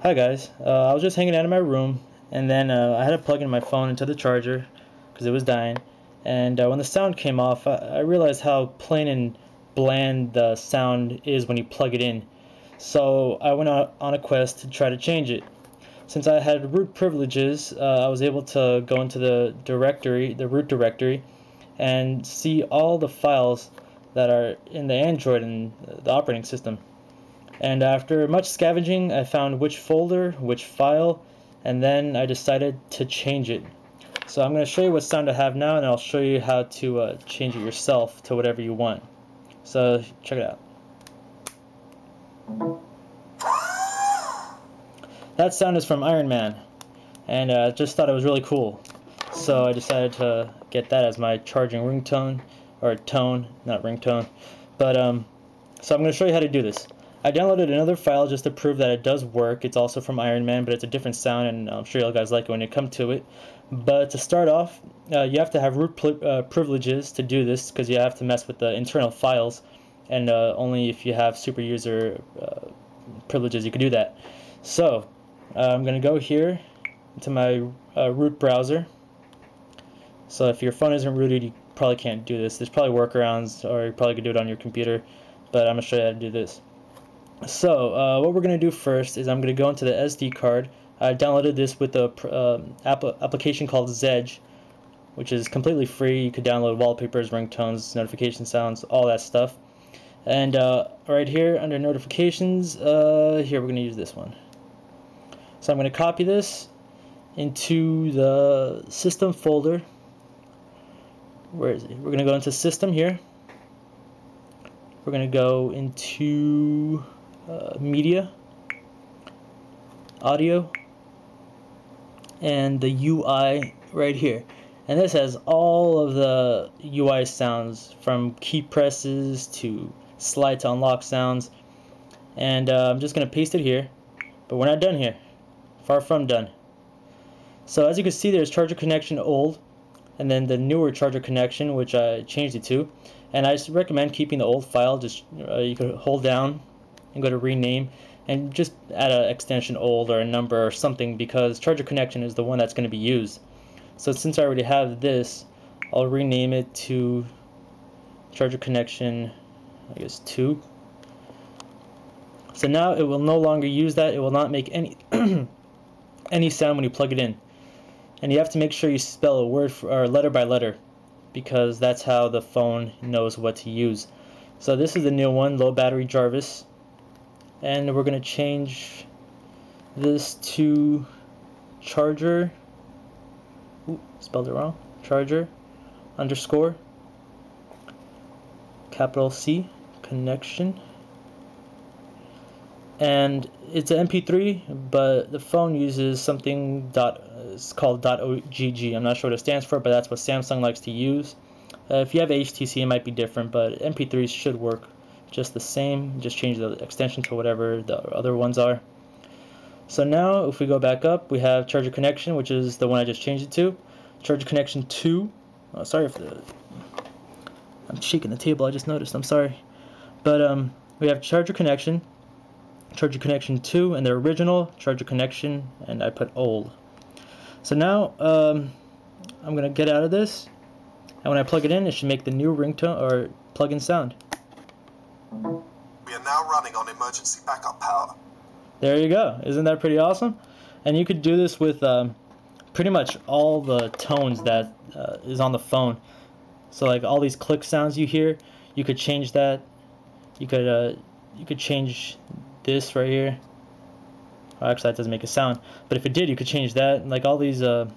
Hi guys, I was just hanging out in my room, and then I had to plug in my phone into the charger because it was dying. And when the sound came off, I realized how plain and bland the sound is when you plug it in. So I went out on a quest to try to change it. Since I had root privileges, I was able to go into the directory, the root directory, and see all the files that are in the Android and the operating system. And after much scavenging, I found which folder, which file, and then I decided to change it. So I'm going to show you what sound I have now, and I'll show you how to change it yourself to whatever you want. So check it out. That sound is from Iron Man, and I just thought it was really cool. So I decided to get that as my charging ringtone, or tone, not ringtone. But so I'm going to show you how to do this. I downloaded another file just to prove that it does work. It's also from Iron Man, but it's a different sound, and I'm sure you guys like it when you come to it. But to start off, you have to have root privileges to do this, because you have to mess with the internal files, and only if you have super user privileges you can do that. So I'm going to go here into my root browser. So if your phone isn't rooted, you probably can't do this. There's probably workarounds, or you probably could do it on your computer, but I'm going to show you how to do this. So what we're going to do first is I'm going to go into the SD card. I downloaded this with a application called Zedge, which is completely free. You could download wallpapers, ringtones, notification sounds, all that stuff. And right here under notifications, here we're going to use this one. So I'm going to copy this into the system folder. Where is it? We're going to go into system here. We're going to go into media, audio, and the UI right here. And this has all of the UI sounds, from key presses to slide to unlock sounds. And I'm just going to paste it here, but we're not done here. Far from done. So as you can see, there's charger connection old, and then the newer charger connection, which I changed it to. And I recommend keeping the old file. Just you could hold down and go to rename, and just add an extension old or a number or something, because charger connection is the one that's going to be used. So since I already have this, I'll rename it to charger connection, I guess 2. So now it will no longer use that. It will not make any any sound when you plug it in. And you have to make sure you spell a word or letter by letter, because that's how the phone knows what to use. So this is the new one, low battery Jarvis, and we're going to change this to charger, spelled it wrong, charger underscore capital C connection. And it's an MP3, but the phone uses something it's called .ogg. I'm not sure what it stands for, but that's what Samsung likes to use. If you have HTC, it might be different, but MP3s should work just the same. Just change the extension to whatever the other ones are. So now, if we go back up, we have charger connection, which is the one I just changed it to. Charger connection 2. Oh, sorry if I'm shaking the table. I just noticed. I'm sorry, but we have charger connection 2, and the original charger connection, and I put old. So now I'm gonna get out of this, and when I plug it in, it should make the new ringtone or plug-in sound. We are now running on emergency backup power. There you go. Isn't that pretty awesome? And you could do this with pretty much all the tones that is on the phone. So like all these click sounds you hear, you could change that. You could change this right here. Oh, actually, that doesn't make a sound, but if it did, you could change that. Like all these the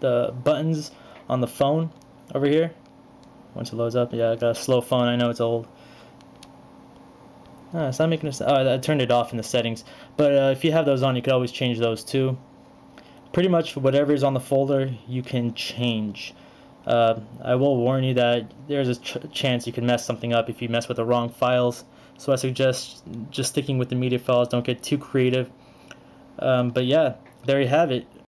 buttons on the phone over here. Once it loads up, yeah, I got a slow phone. I know it's old. It's not making a sound. Oh, I turned it off in the settings. But if you have those on, you could always change those too. Pretty much whatever is on the folder, you can change. I will warn you that there's a chance you can mess something up if you mess with the wrong files. So I suggest just sticking with the media files. Don't get too creative. But yeah, there you have it.